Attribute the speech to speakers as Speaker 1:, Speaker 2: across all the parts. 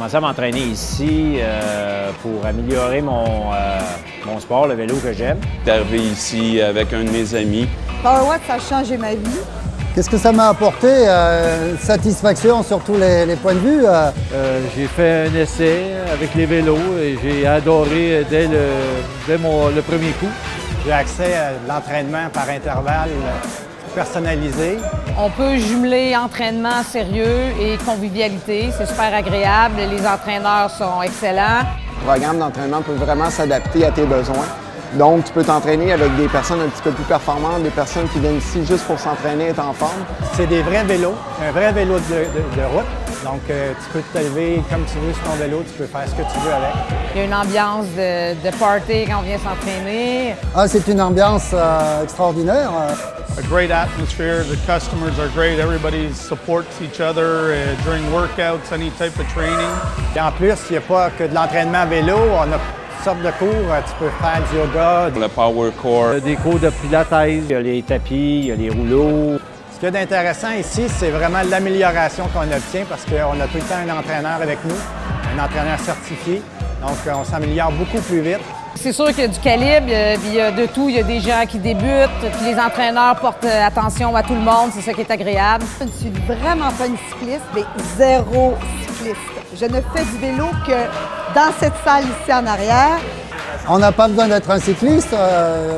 Speaker 1: commencé à m'entraîner ici pour améliorer mon sport, le vélo que j'aime.
Speaker 2: Je suis arrivé ici avec un de mes amis.
Speaker 3: PowerWatt, ça a changé ma vie.
Speaker 4: Qu'est-ce que ça m'a apporté? Satisfaction sur tous les points de vue.
Speaker 5: J'ai fait un essai avec les vélos et j'ai adoré dès le premier coup.
Speaker 6: J'ai accès à l'entraînement par intervalle personnalisé.
Speaker 7: On peut jumeler entraînement sérieux et convivialité. C'est super agréable. Les entraîneurs sont excellents.
Speaker 8: Le programme d'entraînement peut vraiment s'adapter à tes besoins. Donc, tu peux t'entraîner avec des personnes un petit peu plus performantes, des personnes qui viennent ici juste pour s'entraîner et être en forme.
Speaker 6: C'est des vrais vélos, un vrai vélo de route. Donc, tu peux te lever comme tu veux sur ton vélo, tu peux faire ce que tu veux avec.
Speaker 7: Il y a une ambiance de party quand on vient s'entraîner.
Speaker 4: C'est une ambiance extraordinaire.
Speaker 9: A great atmosphere, the customers are great, everybody supports each other during workouts, any type of training.
Speaker 6: Et en plus, il n'y a pas que de l'entraînement à vélo, on a toutes sortes de cours, tu peux faire du yoga.
Speaker 2: Le Power Core.
Speaker 5: Des cours de pilates.
Speaker 1: Il y a les tapis, il y a les rouleaux.
Speaker 6: Ce qu'il y a d'intéressant ici, c'est vraiment l'amélioration qu'on obtient parce qu'on a tout le temps un entraîneur avec nous, un entraîneur certifié. Donc, on s'améliore beaucoup plus vite.
Speaker 7: C'est sûr qu'il y a du calibre, il y a de tout. Il y a des gens qui débutent, puis les entraîneurs portent attention à tout le monde. C'est ça qui est agréable.
Speaker 3: Je ne suis vraiment pas une cycliste, mais zéro cycliste. Je ne fais du vélo que dans cette salle ici en arrière.
Speaker 4: On n'a pas besoin d'être un cycliste,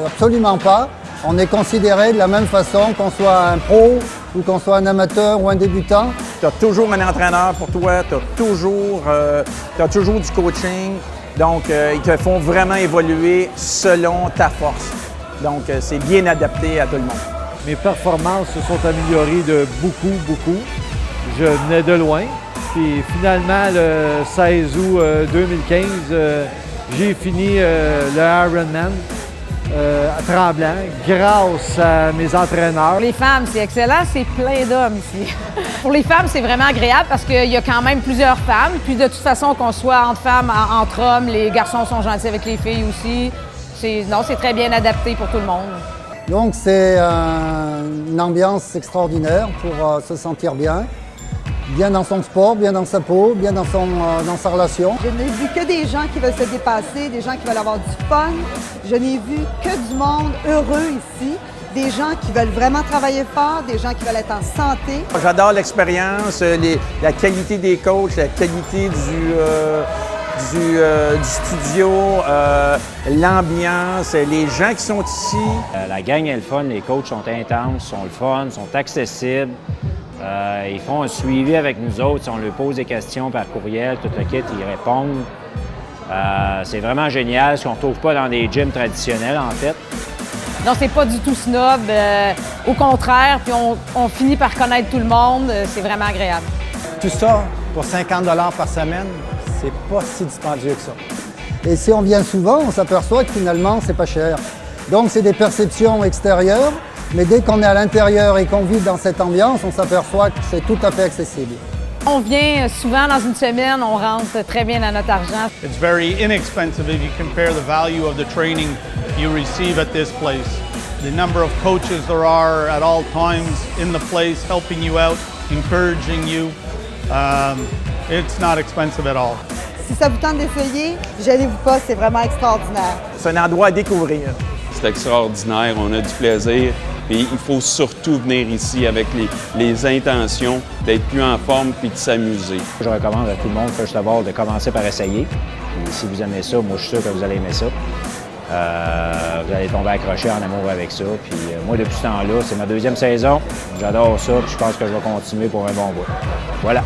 Speaker 4: absolument pas. On est considéré de la même façon qu'on soit un pro ou qu'on soit un amateur ou un débutant.
Speaker 8: Tu as toujours un entraîneur pour toi, tu as toujours du coaching. Donc, ils te font vraiment évoluer selon ta force. Donc, c'est bien adapté à tout le monde.
Speaker 5: Mes performances se sont améliorées de beaucoup. Je venais de loin. Puis finalement, le 16 août 2015, j'ai fini le Ironman à Tremblant grâce à mes entraîneurs.
Speaker 7: Pour les femmes, c'est excellent. C'est plein d'hommes ici. Pour les femmes, c'est vraiment agréable parce qu'il y a quand même plusieurs femmes. Puis de toute façon, qu'on soit entre femmes, entre hommes, les garçons sont gentils avec les filles aussi. C'est très bien adapté pour tout le monde.
Speaker 4: Donc c'est une ambiance extraordinaire pour se sentir bien dans son sport, bien dans sa peau, bien dans sa relation.
Speaker 3: Je n'ai vu que des gens qui veulent se dépasser, des gens qui veulent avoir du fun. Je n'ai vu que du monde heureux ici, des gens qui veulent vraiment travailler fort, des gens qui veulent être en santé.
Speaker 8: J'adore l'expérience, la qualité des coachs, la qualité du studio, l'ambiance, les gens qui sont ici.
Speaker 1: La gang est le fun, les coachs sont intenses, sont le fun, sont accessibles. Ils font un suivi avec nous autres. Si on leur pose des questions par courriel, tout le kit, ils répondent. C'est vraiment génial, ce qu'on ne retrouve pas dans des gyms traditionnels, en fait.
Speaker 7: Non, c'est pas du tout snob. Au contraire, puis on finit par connaître tout le monde. C'est vraiment agréable.
Speaker 6: Tout ça, pour 50 $ par semaine, c'est pas si dispendieux que ça.
Speaker 4: Et si on vient souvent, on s'aperçoit que finalement, c'est pas cher. Donc c'est des perceptions extérieures, mais dès qu'on est à l'intérieur et qu'on vit dans cette ambiance, on s'aperçoit que c'est tout à fait accessible.
Speaker 7: On vient souvent dans une semaine, on rentre très bien à notre argent.
Speaker 9: It's very inexpensive if you compare the value of the training you receive at this place. The number of coaches there are at all times in the place helping you out, encouraging you. It's not expensive at all.
Speaker 3: Si ça vous tente d'essayer, gênez-vous pas, c'est vraiment extraordinaire.
Speaker 8: C'est un endroit à découvrir.
Speaker 2: C'est extraordinaire, on a du plaisir. Puis il faut surtout venir ici avec les intentions d'être plus en forme puis de s'amuser.
Speaker 1: Je recommande à tout le monde, first of all, de commencer par essayer. Puis si vous aimez ça, moi je suis sûr que vous allez aimer ça. Vous allez tomber accroché en amour avec ça. Puis moi, depuis ce temps-là, c'est ma deuxième saison. J'adore ça, puis je pense que je vais continuer pour un bon bout. Voilà.